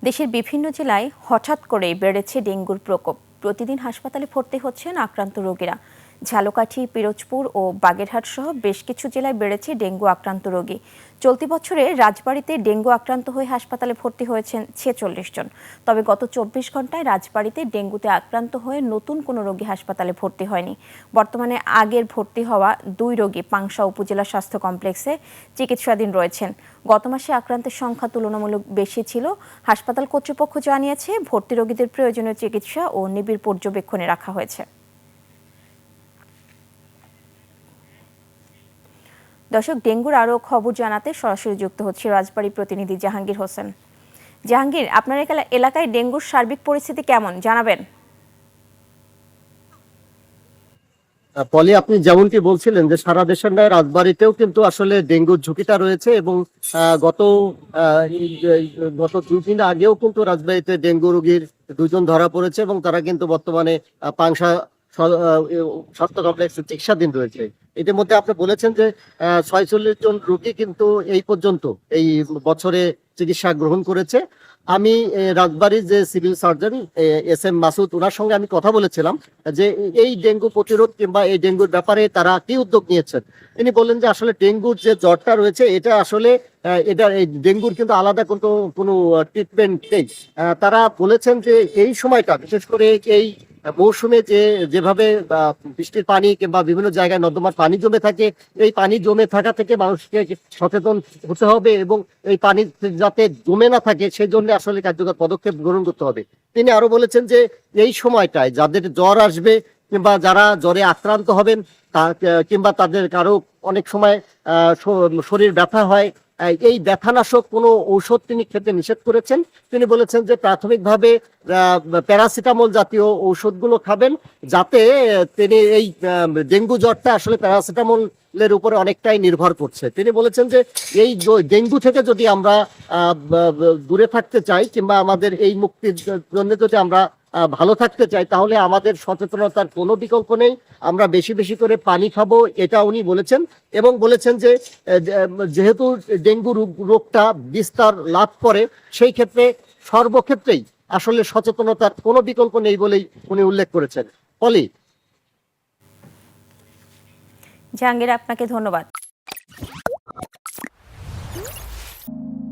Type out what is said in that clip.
দেশের বিভিন্ন জেলায় হঠাৎ করেই বেড়েছে ডেঙ্গুর প্রকোপ। প্রতিদিন হাসপাতালে ভর্তি হচ্ছেন আক্রান্ত রোগীরা। ঝালকাঠি, পিরোজপুর ও বাগেরহাট সহ বেশ কিছু জেলায় বেড়েছে ডেঙ্গু আক্রান্ত রোগী। চলতি বছরে রাজবাড়ীতে ডেঙ্গু আক্রান্ত হয়ে হাসপাতালে ভর্তি হয়েছেন 46 জন। তবে গত 24 ঘন্টায় রাজবাড়ীতে ডেঙ্গুতে আক্রান্ত হয়ে নতুন কোনো রোগী হাসপাতালে ভর্তি হয়নি। বর্তমানে আগের ভর্তি হওয়া 2 রোগী পাংশা উপজেলা স্বাস্থ্য কমপ্লেক্সে চিকিৎসাধীন রয়েছেন। গত মাসে আক্রান্তের সংখ্যা তুলনামূলক বেশি ছিল। হাসপাতাল কর্তৃপক্ষ জানিয়েছে, ভর্তি রোগীদের প্রয়োজনীয় চিকিৎসা ও নিবিড় পর্যবেক্ষণে রাখা হয়েছে। দর্শক, ডেঙ্গুর আরও খবর জানাতে সরাসরি যুক্ত হচ্ছে রাজবাড়ী প্রতিনিধি জাহাঙ্গীর হোসেন। জাহাঙ্গীর, আপনার এলাকায় ডেঙ্গুর সার্বিক পরিস্থিতি কেমন জানাবেন? পলি, আপনি যেমনটি বলছিলেন যে সারা দেশের নয় রাজবাড়ীতেও কিন্তু আসলে ডেঙ্গুর ঝুঁকিটা রয়েছে এবং গত গত 2 দিন আগেও কিন্তু রাজবাড়ীতে ডেঙ্গু রোগীর 2 জন ধরা পড়েছে এবং তারা কিন্তু বর্তমানে পাংশা স্বাস্থ্য কমপ্লেক্সে চিকিৎসাধীন রয়েছে। ইতিমধ্যে আপনি বলেছেন যে 46 জন রোগী কিন্তু এই পর্যন্ত এই বছরে চিকিৎসা গ্রহণ করেছে। আমি রাজবাড়ির যে civil surgeon S M Masud, ওনার সঙ্গে আমি কথা বলেছিলাম যে এই ডেঙ্গু প্রতিরোধ কিংবা এই ডেঙ্গুর ব্যাপারে তারা কি উদ্যোগ নিয়েছেন। তিনি বললেন যে আসলে ডেঙ্গুর যে জ্বরটা রয়েছে এটা আসলে এটা এই ডেঙ্গুর কিন্তু আলাদা কোনো ট্রিটমেন্ট নেই। তারা বলেছেন যে এই সময়টা বিশেষ করে এই মৌসুমে যেভাবে বৃষ্টির পানি কিংবা বিভিন্ন জায়গায় নর্দমার পানি জমে থাকে, এই পানি জমে থাকা থেকে মানুষকে সচেতন হতে হবে এবং এই পানি যাতে জমে না থাকে সেই জন্য আসলে কার্যকর পদক্ষেপ গ্রহণ করতে হবে। তিনি আরো বলেছেন যে এই সময়টায় যাদের জ্বর আসবে কিংবা যারা জ্বরে আক্রান্ত হবেন কিংবা তাদের কারো অনেক সময় শরীর ব্যথা হয়, এই ব্যথানাশক কোনো ঔষধ তিনি খেতে নিষেধ করেছেন। তিনি বলেছেন যে প্রাথমিকভাবে প্যারাসিটামল জাতীয় ঔষধগুলো খাবেন, যাতে তিনি এই ডেঙ্গু জ্বরটা আসলে প্যারাসিটামলের উপরে অনেকটাই নির্ভর করছে। তিনি বলেছেন যে এই ডেঙ্গু থেকে যদি আমরা দূরে থাকতে চাই কিংবা আমাদের এই মুক্তির জন্য যদি আমরা ভালো থাকতে চাই, তাহলে আমাদের সচেতনতার কোনো বিকল্প নেই। আমরা বেশি বেশি করে পানি খাবো, এটা উনি বলেছেন। এবং বলেছেন যে যেহেতু ডেঙ্গু রোগটা বিস্তার লাভ করে, সেই ক্ষেত্রে সর্বক্ষেত্রেই আসলে সচেতনতার কোনো বিকল্প নেই বলেই উনি উল্লেখ করেছেন। পলি। জাহাঙ্গীর, আপনাকে ধন্যবাদ।